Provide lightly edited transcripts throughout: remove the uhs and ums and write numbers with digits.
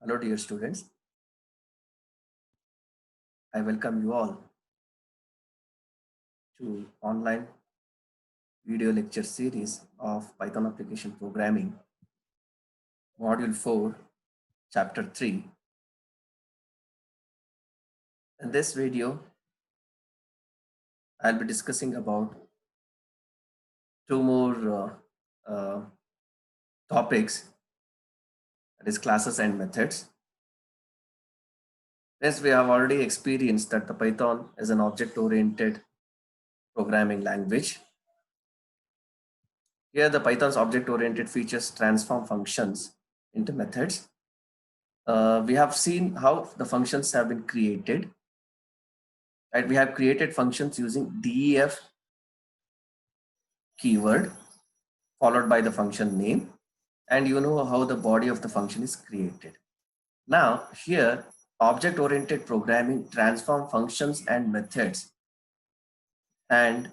Hello dear students, I welcome you all to online video lecture series of Python application programming, module 4, chapter 3. In this video, I'll be discussing about two more topics, that is classes and methods. As we have already experienced that the Python is an object-oriented programming language. Here the Python's object-oriented features transform functions into methods. We have seen how the functions have been created. Right? We have created functions using def keyword followed by the function name, and you know how the body of the function is created. Now here object-oriented programming transform functions and methods and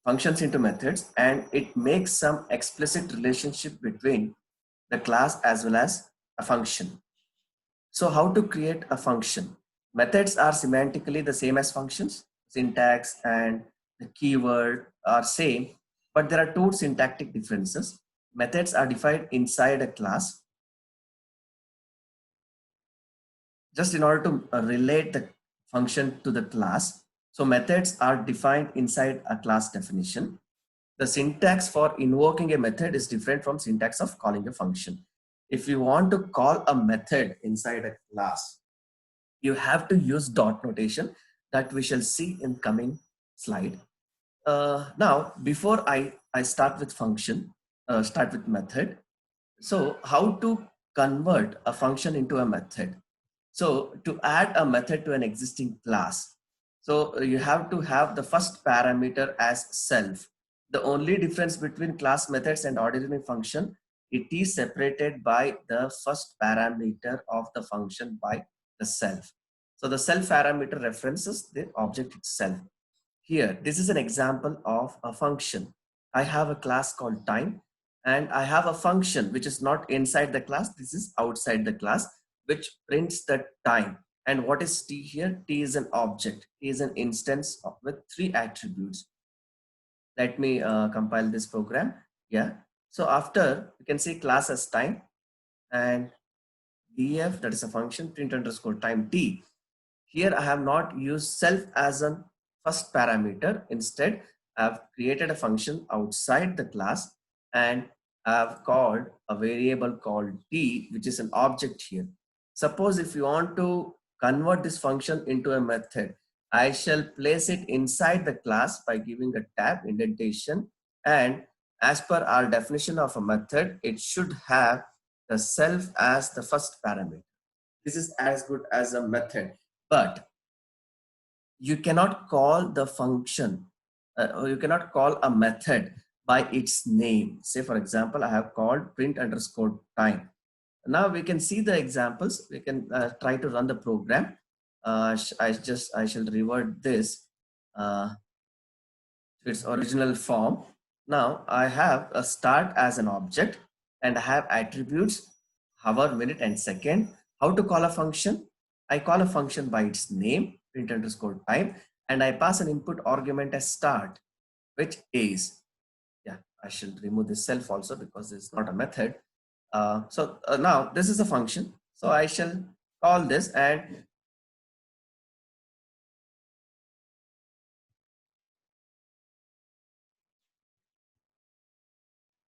functions into methods, and it makes some explicit relationship between the class as well as a function. So how to create a function? Methods are semantically the same as functions. Syntax and the keyword are same, but there are two syntactic differences. Methods are defined inside a class just in order to relate the function to the class. So methods are defined inside a class definition. The syntax for invoking a method is different from syntax of calling a function. If you want to call a method inside a class, you have to use dot notation that we shall see in coming slide. Now, before I start with function, start with method. So how to convert a function into a method? So to add a method to an existing class, so you have to have the first parameter as self. The only difference between class methods and ordinary function, it is separated by the first parameter of the function by the self. So the self parameter references the object itself. Here, this is an example of a function. I have a class called time, and I have a function which is not inside the class. This is outside the class, which prints the time. And what is t here? T is an object. T is an instance with 3 attributes. Let me compile this program. Yeah. So after, you can see class as time and df, that is a function, print underscore time t. Here I have not used self as a first parameter. Instead, I have created a function outside the class and I have called a variable called t, which is an object here. Suppose if you want to convert this function into a method, I shall place it inside the class by giving a tab indentation, and as per our definition of a method, it should have the self as the first parameter. This is as good as a method, but you cannot call the function or you cannot call a method by its name. Say for example, I have called print underscore time. Now we can see the examples. We can try to run the program. I shall revert this to its original form. Now I have a start as an object and I have attributes hour, minute and second. How to call a function? I call a function by its name, print underscore time, and I pass an input argument as start, which is, yeah, I should remove this self also because it's not a method. Now this is a function. So I shall call this, and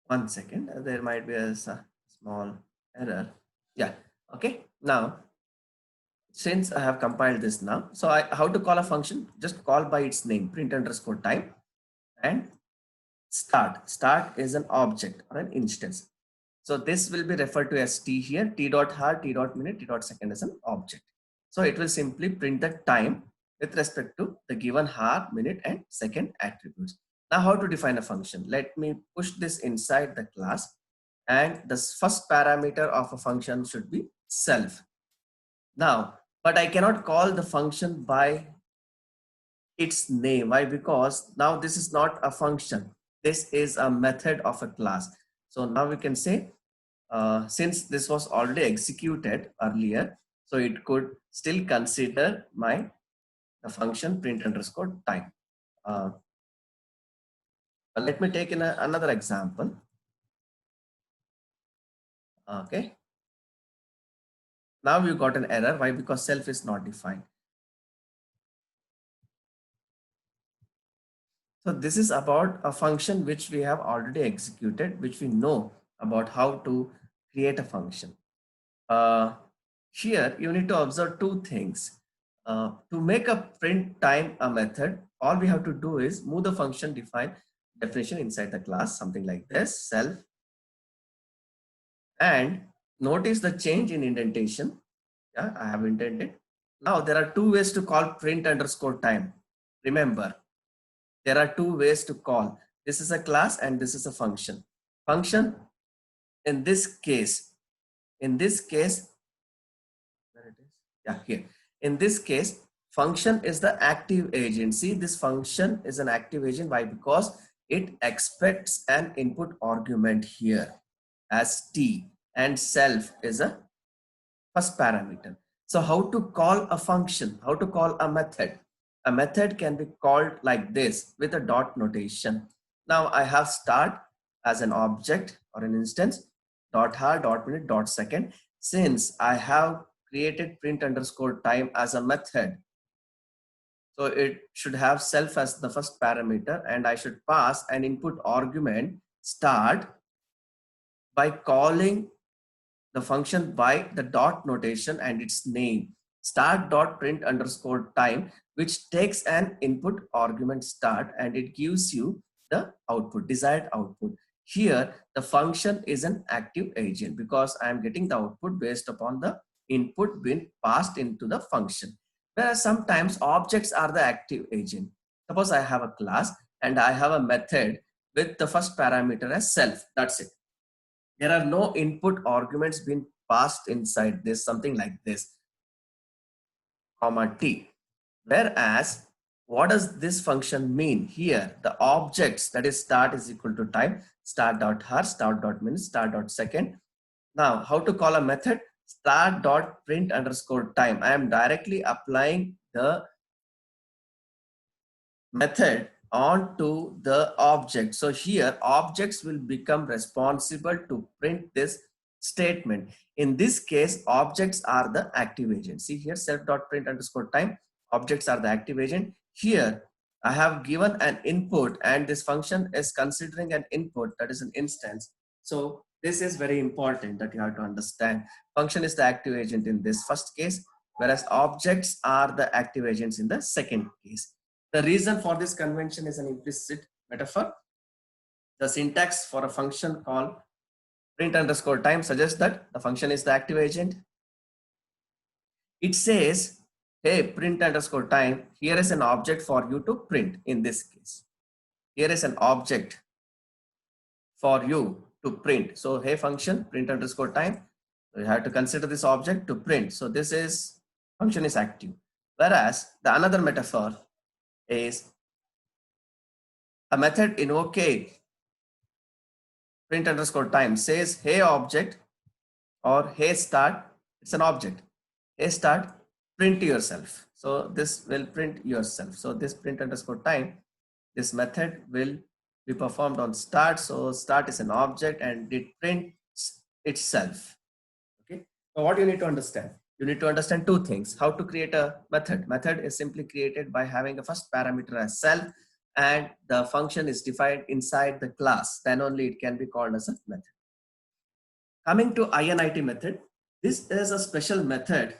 one second, there might be a small error. Yeah, okay. Now, since I have compiled this now, so how to call a function? Just call by its name, print underscore time, and start. Start is an object or an instance. So this will be referred to as t here, t dot hour, t dot minute, t dot second is an object. So it will simply print the time with respect to the given hour, minute and second attributes. Now how to define a function? Let me push this inside the class, and the first parameter of a function should be self. Now, but I cannot call the function by its name. Why? Because now this is not a function. This is a method of a class. So now we can say since this was already executed earlier, so it could still consider the function print underscore time. Let me take in another example. Okay. Now you got an error. Why? Because self is not defined. So this is about a function which we have already executed, which we know about how to create a function. Here you need to observe two things. To make a print time a method, all we have to do is move the function definition inside the class, something like this, self, and notice the change in indentation. Yeah, I have indented. Now there are two ways to call print underscore time. Remember, there are two ways to call. This is a class and this is a function. Function in this case, where it is? Yeah, here. In this case, function is the active agent. See, this function is an active agent. Why? Because it expects an input argument here as t, and self is a first parameter. So how to call a function? How to call a method? A method can be called like this with a dot notation. Now I have start as an object or an instance, dot hour, dot minute, dot second. Since I have created print underscore time as a method, so it should have self as the first parameter, and I should pass an input argument start by calling the function by the dot notation and its name, start dot print underscore time, which takes an input argument start and it gives you the output, desired output. Here the function is an active agent because I am getting the output based upon the input being passed into the function. Whereas sometimes objects are the active agent. Suppose I have a class and I have a method with the first parameter as self. That's it. There are no input arguments being passed inside this, something like this, comma t. Whereas, what does this function mean? Here, the objects, that is start is equal to time, start dot hour, start dot minute, start dot second. Now, how to call a method? Start dot print underscore time. I am directly applying the method onto the object. So here objects will become responsible to print this statement. In this case, objects are the active agent. See here, self.print underscore time, objects are the active agent. Here I have given an input and this function is considering an input, that is an instance. So this is very important that you have to understand. Function is the active agent in this first case, whereas objects are the active agents in the second case. The reason for this convention is an implicit metaphor. The syntax for a function called print underscore time suggests that the function is the active agent. It says, hey, print underscore time, here is an object for you to print in this case. Here is an object for you to print. So, hey, function, print underscore time, you have to consider this object to print. So, this is function is active. Whereas the another metaphor is a method invoke print underscore time says hey object or hey start, it's an object, hey start, print yourself. So this will print yourself. So this print underscore time, this method will be performed on start. So start is an object and it prints itself. Okay. So what you need to understand? You need to understand two things. How to create a method. Method is simply created by having a first parameter as self and the function is defined inside the class. Then only it can be called as a method. Coming to INIT method, this is a special method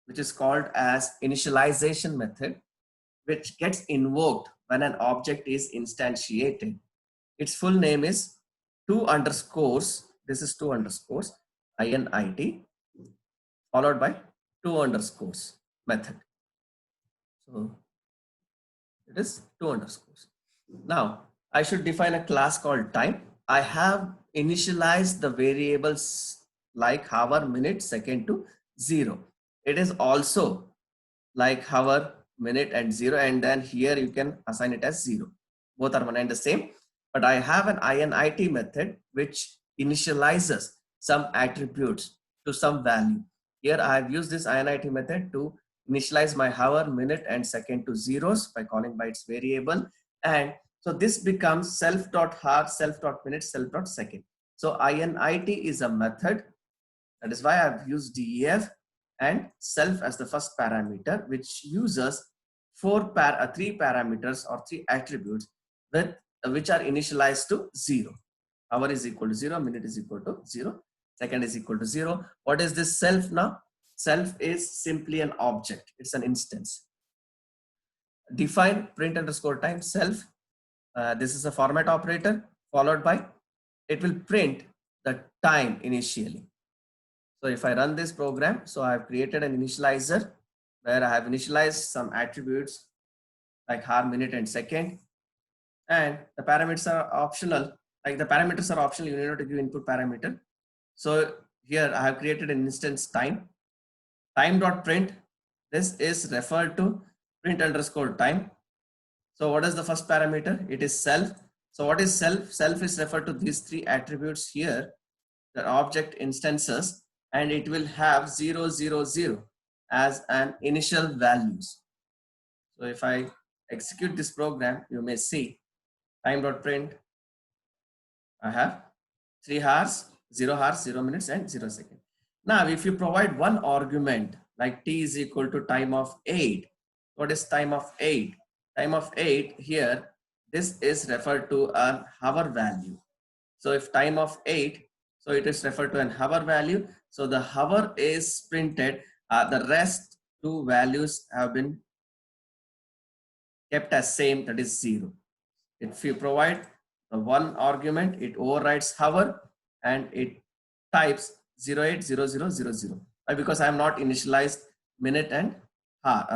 which is called as initialization method, which gets invoked when an object is instantiated. Its full name is two underscores. This is two underscores INIT followed by two underscores method. So it is two underscores. Now I should define a class called time. I have initialized the variables like hour, minute, second to 0. It is also like hour, minute and 0, and then here you can assign it as 0. Both are one and the same. But I have an INIT method which initializes some attributes to some value. Here I have used this INIT method to initialize my hour, minute and second to zeros by calling by its variable. And so this becomes self.hour, self.minute, self.second. So INIT is a method. That is why I've used DEF and self as the first parameter, which uses three parameters or three attributes with which are initialized to 0. Hour is equal to 0, minute is equal to 0, second is equal to 0. What is this self now? Self is simply an object. It's an instance. Define print underscore time self. This is a format operator followed by, it will print the time initially. So if I run this program, so I have created an initializer where I have initialized some attributes like hour, minute and second. And the parameters are optional. Like the parameters are optional, you need not to give input parameter. So here I have created an instance time. Time.print, this is referred to print underscore time. So what is the first parameter? It is self. So what is self? Self is referred to these three attributes here, the object instances, and it will have 0, 0, 0 as an initial values. So if I execute this program, you may see time.print, I have 3 hours, 0 hours, 0 minutes and 0 seconds. Now, if you provide one argument like t is equal to time of 8, what is time of 8? Time of 8 here, this is referred to an hour value. So if time of 8, so it is referred to an hour value. So the hour is printed. The rest two values have been kept as same, that is 0. If you provide the one argument, it overrides hour and it types 080000. Because I am not initialized minute and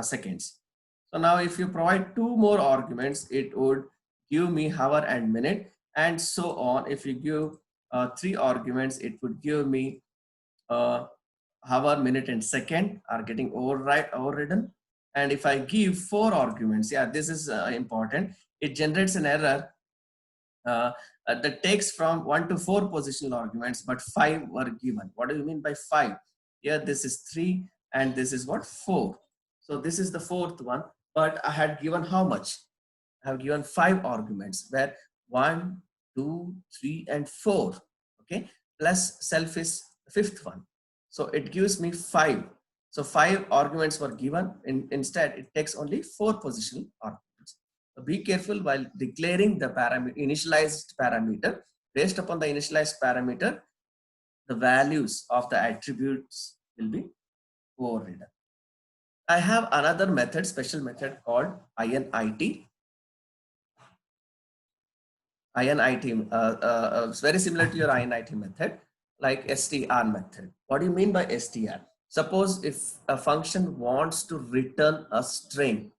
seconds. So now if you provide two more arguments, it would give me hour and minute, and so on. If you give three arguments, it would give me hour, minute and second are getting overridden. And if I give four arguments, yeah, this is important, it generates an error that takes from 1 to 4 positional arguments, but 5 were given. What do you mean by 5? Here this is 3 and this is what, 4. So this is the fourth one, but I had given how much? I have given 5 arguments where 1, 2, 3 and 4, okay, plus self is the fifth one. So it gives me 5. So 5 arguments were given. Instead, it takes only 4 positional arguments. So be careful while declaring the initialized parameter. Based upon the initialized parameter, the values of the attributes will be overridden. I have another method, special method called INIT. INIT, it's very similar to your INIT method, like str method. What do you mean by str? Suppose if a function wants to return a string,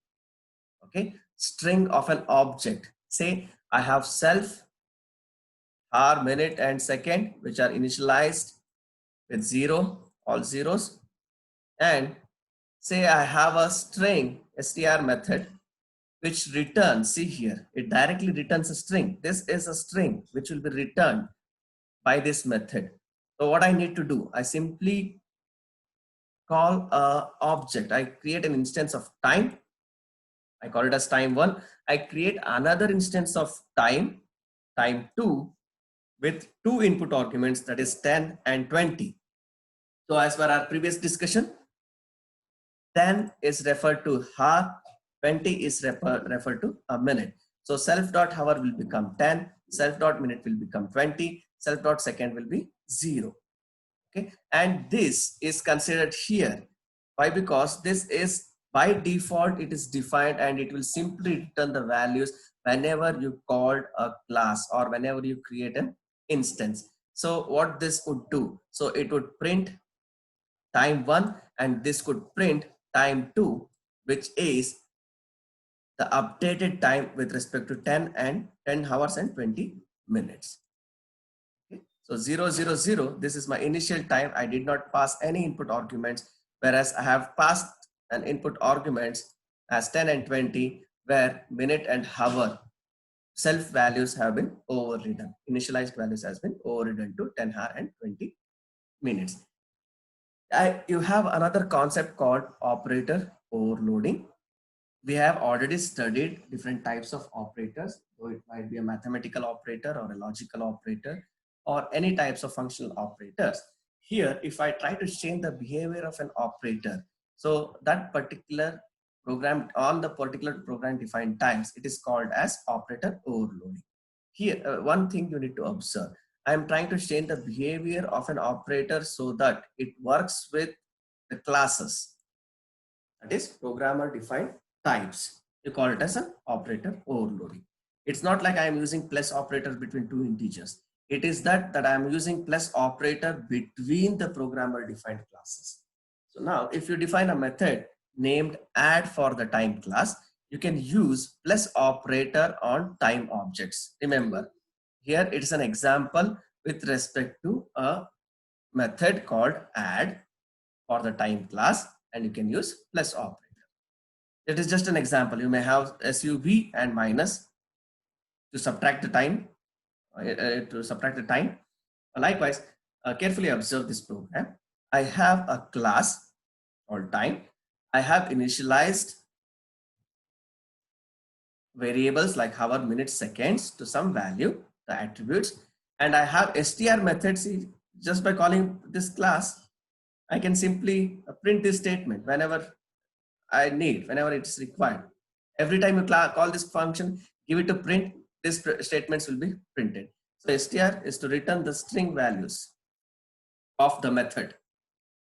okay, string of an object. Say I have self, hour, minute and second, which are initialized with 0, all zeros. And say I have a string str method which returns, see here, it directly returns a string. This is a string which will be returned by this method. So what I need to do, I simply call a object. I create an instance of time. I call it as time 1. I create another instance of time 2 with 2 input arguments, that is 10 and 20. So as per our previous discussion, 10 is referred to hour, 20 is referred to a minute. So self.hour will become 10, self.minute will become 20, self.second will be 0. Okay, and this is considered here. Why? Because this is by default, it is defined and it will simply return the values whenever you called a class or whenever you create an instance. So what this would do, so it would print time 1 and this could print time 2, which is the updated time with respect to 10 hours and 20 minutes. Okay. So 0, 0, 0, this is my initial time. I did not pass any input arguments, whereas I have passed an input arguments as 10 and 20, where minute and hour self values have been overridden. Initialized values has been overridden to 10 hour and 20 minutes. You have another concept called operator overloading. We have already studied different types of operators, so it might be a mathematical operator or a logical operator or any types of functional operators. Here, if I try to change the behavior of an operator, so that particular program on the particular program defined times, it is called as operator overloading. Here, one thing you need to observe, I am trying to change the behavior of an operator so that it works with the classes, that is programmer defined types. You call it as an operator overloading. It's not like I am using plus operator between two integers. It is that I am using plus operator between the programmer defined classes. So now if you define a method named add for the time class, you can use plus operator on time objects. Remember, here it is an example with respect to a method called add for the time class, and you can use plus operator. It is just an example. You may have sub and minus to subtract the time. Likewise, carefully observe this program. I have a class called time. I have initialized variables like hour, minutes, seconds to some value, the attributes, and I have str methods. Just by calling this class, I can simply print this statement whenever I need, whenever it's required. Every time you call this function, give it to print, these statements will be printed. So str is to return the string values of the method.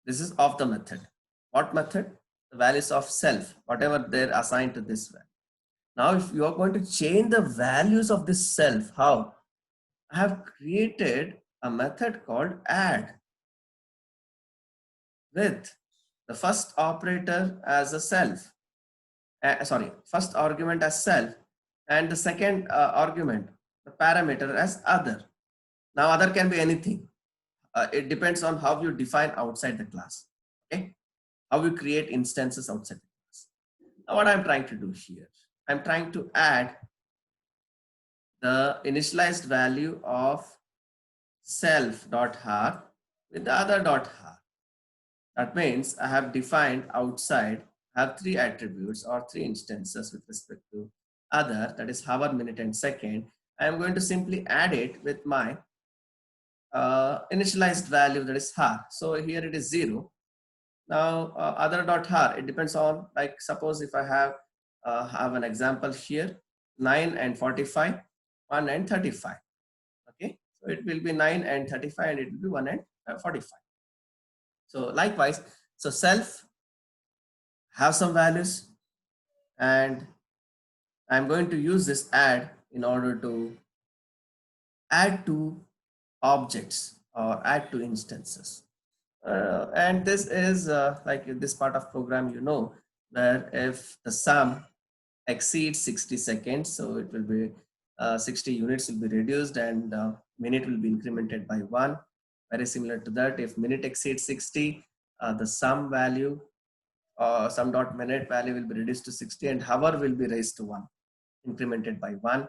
This is of the method. What method? The values of self, whatever they're assigned to this value. Now, if you are going to change the values of this self, how? I have created a method called add with the first operator as a self. First argument as self, and the second argument, the parameter as other. Now, other can be anything. It depends on how you define outside the class. Okay, how you create instances outside the class. Now, what I'm trying to do here, I'm trying to add the initialized value of self.har with the other.har. That means I have defined outside, have three attributes or three instances with respect to other, that is hour, minute, and second. I am going to simply add it with my initialized value, that is har. So here it is 0. Now other.har, it depends on, like suppose if I have an example here, 9 and 45, 1 and 35. Okay, so it will be 9 and 35 and it will be 1 and 45. So likewise, so self have some values, and I'm going to use this add in order to add to objects or add to instances. And this is like this part of program, where if the sum exceeds 60 seconds, so it will be 60 units will be reduced, and minute will be incremented by 1. Very similar to that, if minute exceeds 60, the sum value sum dot minute value will be reduced to 60, and hour will be raised to 1, incremented by 1.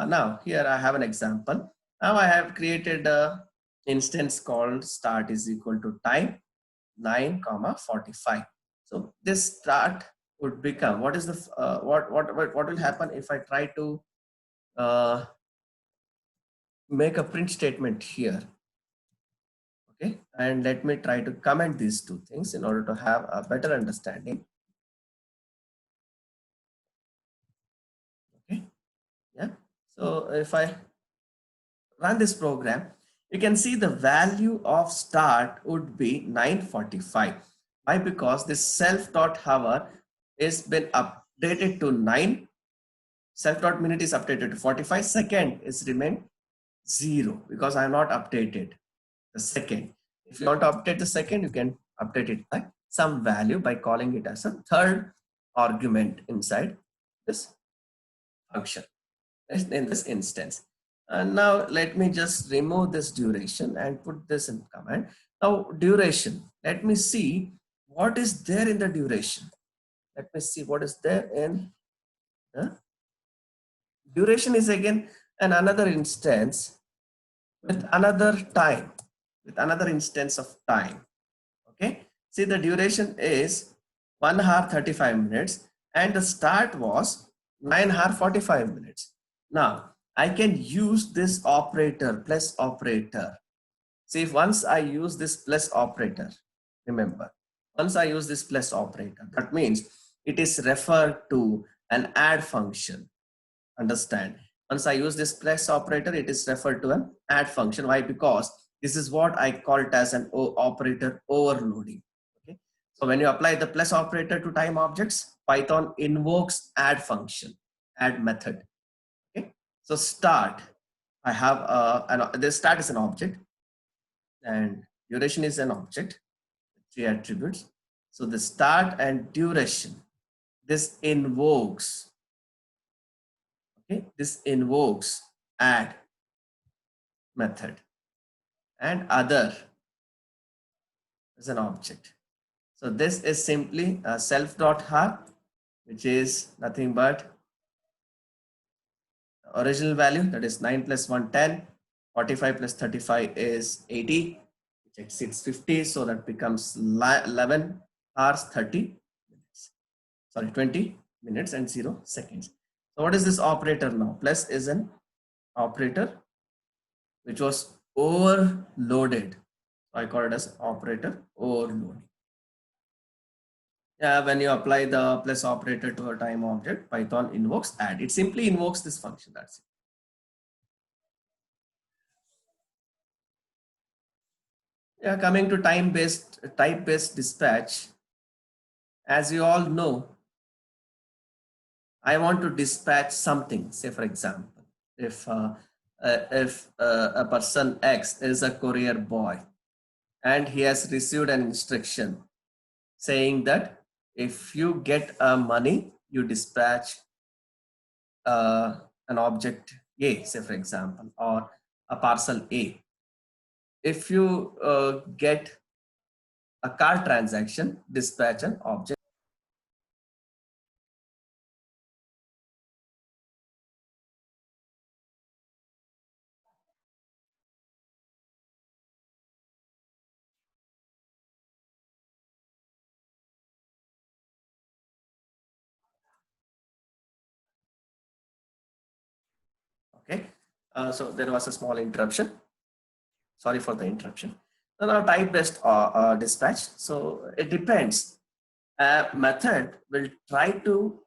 Now here I have an example. Now I have created a instance called start is equal to time 9:45. So this start would become, what is the what will happen if I try to make a print statement here. Okay, and let me try to comment these two things in order to have a better understanding. Okay, yeah. So if I run this program, you can see the value of start would be 9:45. Why? Because this self.hour is been updated to 9. Self.minute is updated to 45. Second is remain 0 because I am not updated the second. If you want to update the second, you can update it by some value by calling it as a third argument inside this function in this instance. And now let me just remove this duration and put this in command. Now duration, let me see what is there in the duration. Let me see what is there in the duration is again another instance with another time. with another instance of time. Okay, see the duration is 1 hour 35 minutes and the start was 9 hour 45 minutes. Now I can use this operator, plus operator. See, if once I use this plus operator, remember, once I use this plus operator, that means it is referred to an add function. Understand? Once I use this plus operator, it is referred to an add function. Why? Because this is what I call it as an operator overloading. Okay. So when you apply the plus operator to time objects, Python invokes add function, add method. Okay. So start, I have this start is an object and duration is an object, 3 attributes. So the start and duration, this invokes, okay, this invokes add method, and other is an object. So this is simply a self.har, which is nothing but original value, that is 9 plus 1 10, 45 plus 35 is 80, which exceeds 50, so that becomes 11 hours 30 minutes, sorry, 20 minutes and 0 seconds. So what is this operator now? Plus is an operator which was overloaded. I call it as operator overloading. Yeah, when you apply the plus operator to a time object, Python invokes add. It simply invokes this function. That's it. Yeah, coming to time-based, type-based dispatch. As you all know, I want to dispatch something. Say, for example, if a person X is a courier boy, and he has received an instruction saying that if you get money, you dispatch an object A, say for example, or a parcel A. If you get a car transaction, dispatch an object. Okay, so there was a small interruption. Sorry for the interruption. So now type-based dispatch. So it depends. A method will try to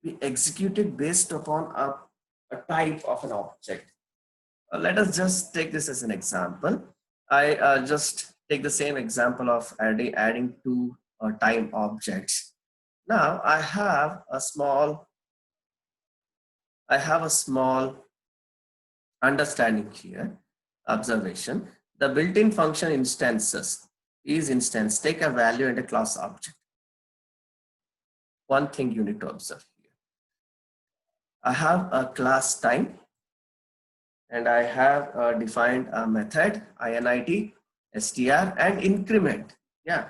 be executed based upon a type of an object. Let us just take this as an example. I just take the same example of adding two time objects. Now I have a small understanding here, observation. The built-in function instances is instance, take a value and a class object. One thing you need to observe here. I have a class time and I have defined a method init, str and increment. Yeah,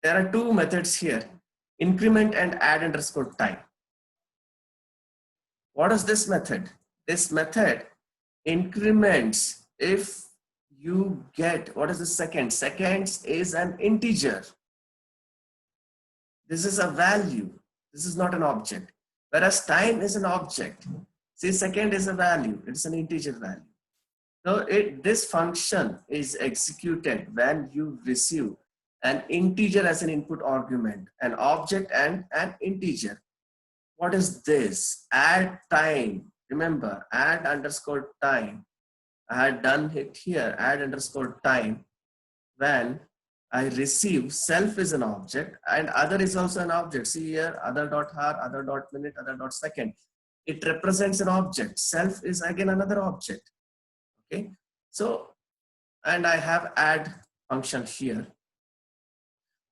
there are two methods here, increment and add underscore time. What is this method? This method increments if you get, what is the second? Seconds is an integer. This is a value. This is not an object. Whereas time is an object. See, second is a value. It's an integer value. So this function is executed when you receive an integer as an input argument, an object and an integer. What is this? Add time. Remember, add underscore time. I had done it here, add underscore time. When I receive, self is an object and other is also an object. See here, other.hour, other.minute, other.second. It represents an object. Self is again another object. Okay. So, and I have add function here.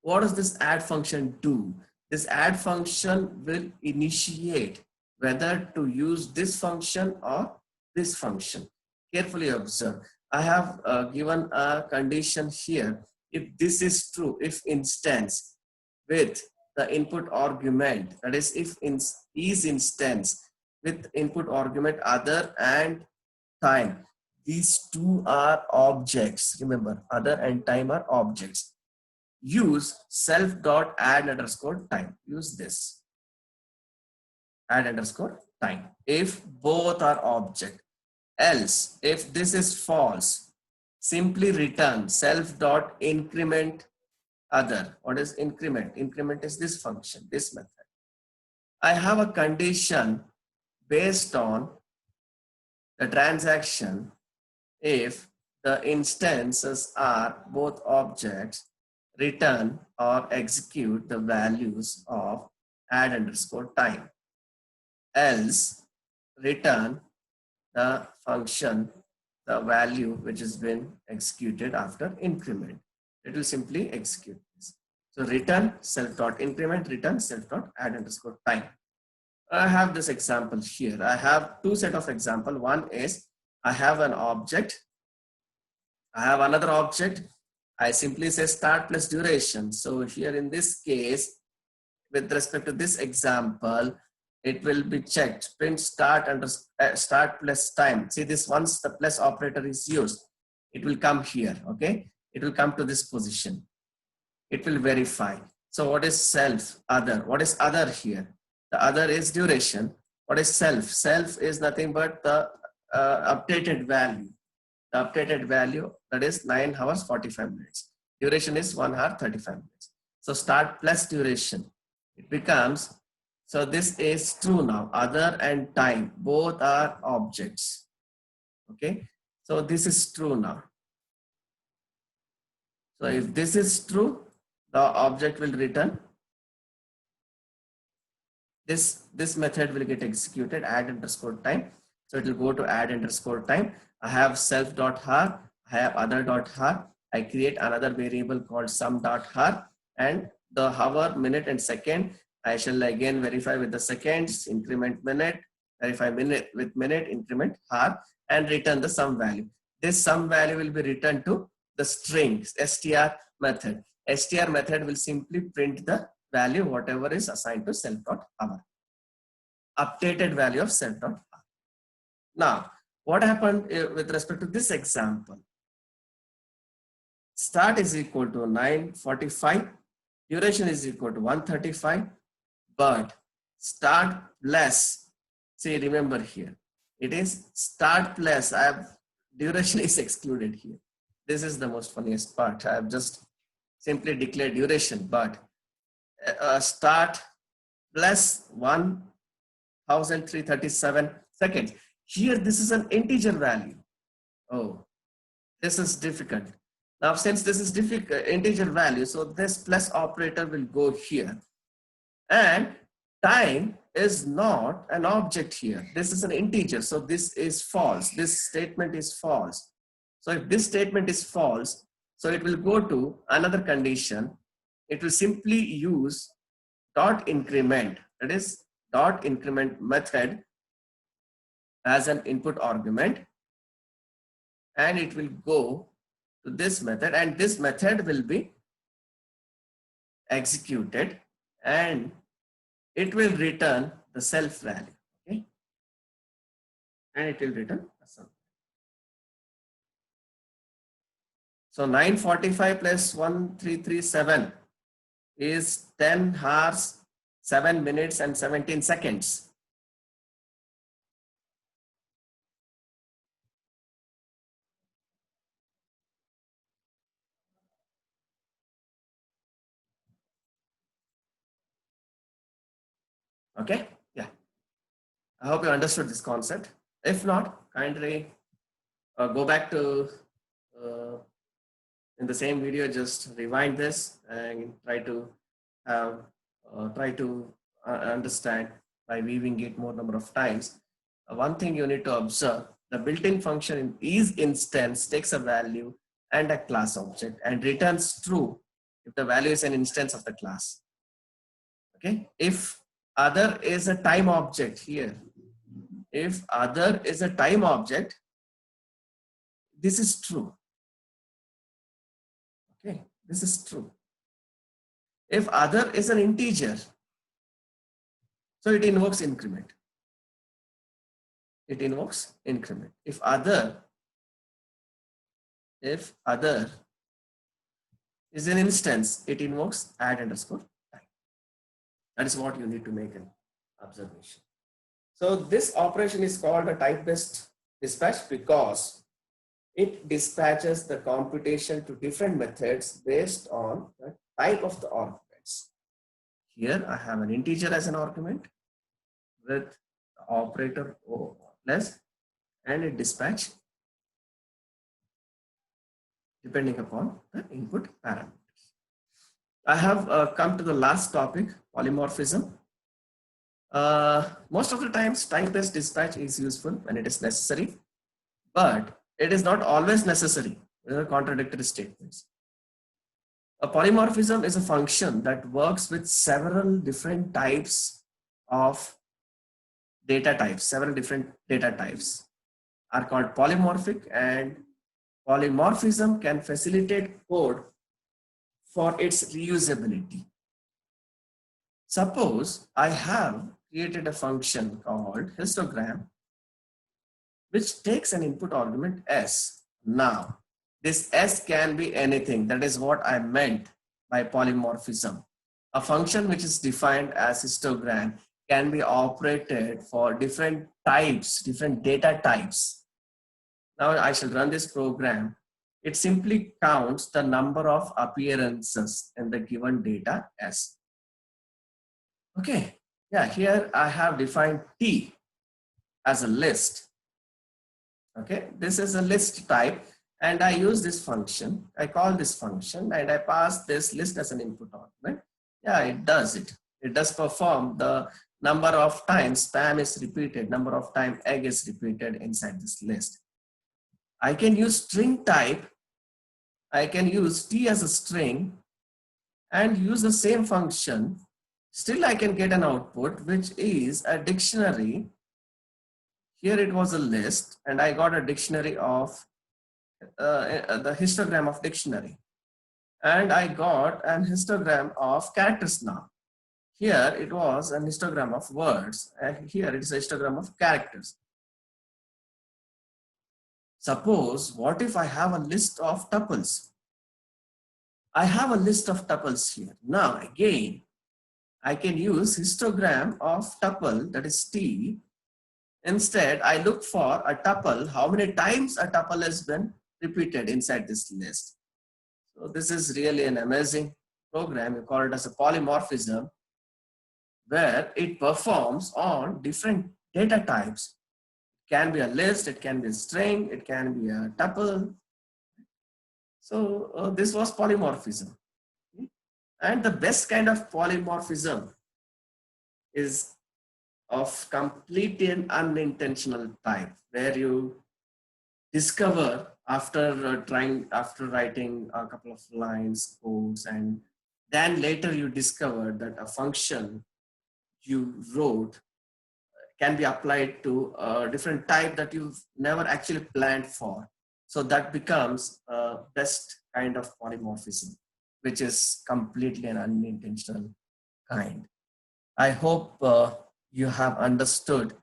What does this add function do? This add function will initiate whether to use this function or this function. Carefully observe. I have given a condition here. If this is true, if instance with the input argument, that is if is instance with input argument other and time, these two are objects. Remember, other and time are objects. Use self dot add underscore time. Use this add underscore time if both are object. Else, if this is false, simply return self dot increment other. What is increment? Increment is this function, this method. I have a condition based on the transaction if the instances are both objects, return or execute the values of add underscore time. Else, return the function, the value which has been executed after increment. It will simply execute this. So return self dot increment, return self dot add underscore time. I have this example here. I have two set of example. One is I have an object. I have another object. I simply say start plus duration. So here in this case, with respect to this example, it will be checked. Print start under start plus time. See this, once the plus operator is used, it will come here. Okay, it will come to this position. It will verify. So what is self other? What is other here? The other is duration. What is self? Self is nothing but the updated value. The updated value, that is 9 hours 45 minutes. Duration is 1 hour 35 minutes. So start plus duration. It becomes, so this is true now. Other and time, both are objects. Okay. So this is true now. So if this is true, the object will return. This method will get executed, add underscore time. So it will go to add underscore time. I have self dot har, I have other dot har. I create another variable called sum dot har, and the hour, minute, and second, I shall again verify with the seconds, increment minute, verify minute with minute, increment har, and return the sum value. This sum value will be returned to the string str method. Str method will simply print the value whatever is assigned to self dot hour. Updated value of self dot hour. Now, what happened with respect to this example? Start is equal to 9:45, duration is equal to 135, but start plus, see, remember here, it is start plus, I have duration is excluded here. This is the most funniest part. I have just simply declared duration, but start plus 1337 seconds. Here, this is an integer value. Oh, this is difficult. Now, since this is integer value, so this plus operator will go here. And time is not an object here. This is an integer. So this is false. This statement is false. So if this statement is false, so it will go to another condition. It will simply use dot increment, that is dot increment method as an input argument, and it will go to this method, and this method will be executed, and it will return the self value. Okay, and it will return a sum. So 9:45 plus 1337 is 10 hours 7 minutes and 17 seconds. Okay, yeah, I hope you understood this concept. If not, kindly go back to in the same video, just rewind this and try to have understand by weaving it more number of times. One thing you need to observe, the built-in function in each instance takes a value and a class object and returns true if the value is an instance of the class. Okay, if other is a time object here, if other is a time object, this is true. Okay, this is true. If other is an integer, so it invokes increment. It invokes increment. If other If other is an instance, it invokes add underscore type. That is what you need to make an observation. So this operation is called a type-based dispatch because it dispatches the computation to different methods based on the type of the arguments. Here I have an integer as an argument with the operator O plus and it dispatch depending upon the input parameters. I have come to the last topic, polymorphism. Most of the times type-based dispatch is useful when it is necessary, but it is not always necessary. There are contradictory statements. A polymorphism is a function that works with several different types of data types. Several different data types are called polymorphic, and polymorphism can facilitate code for its reusability. Suppose I have created a function called histogram, which takes an input argument S. Now, this S can be anything. That is what I meant by polymorphism. A function which is defined as histogram can be operated for different types, different data types. Now I shall run this program. It simply counts the number of appearances in the given data S. Okay, yeah, here I have defined T as a list. Okay, this is a list type and I use this function. I call this function and I pass this list as an input argument. Yeah, it does it. It does perform the number of times spam is repeated, number of times egg is repeated inside this list. I can use string type. I can use T as a string and use the same function. Still I can get an output which is a dictionary. Here it was a list and I got a dictionary of the histogram of dictionary, and I got an histogram of characters. Now here it was an histogram of words and here it is a histogram of characters. Suppose what if I have a list of tuples? I have a list of tuples here. Now again I can use histogram of tuple, that is T. Instead, I look for a tuple, how many times a tuple has been repeated inside this list. So this is really an amazing program. You call it as a polymorphism, where it performs on different data types. It can be a list, it can be a string, it can be a tuple. So this was polymorphism. And the best kind of polymorphism is of complete and unintentional type, where you discover after writing a couple of lines, codes, and then later you discover that a function you wrote can be applied to a different type that you've never actually planned for. So that becomes a best kind of polymorphism, which is completely an unintentional kind. I hope you have understood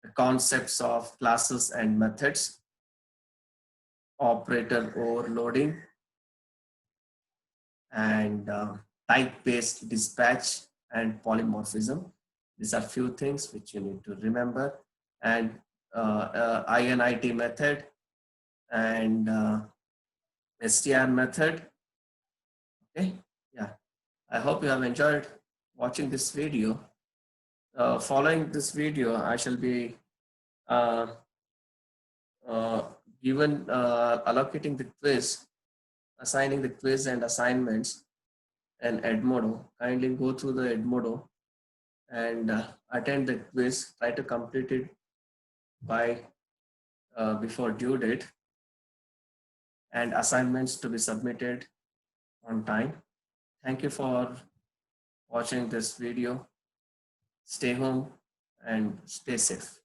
the concepts of classes and methods, operator overloading, and type-based dispatch and polymorphism. These are few things which you need to remember. And INIT method and STR method. Okay, yeah. I hope you have enjoyed watching this video. Following this video, I shall be allocating the quiz, assigning the quiz and assignments in Edmodo. Kindly go through the Edmodo and attend the quiz. Try to complete it by before due date, and assignments to be submitted on time. Thank you for watching this video. Stay home and stay safe.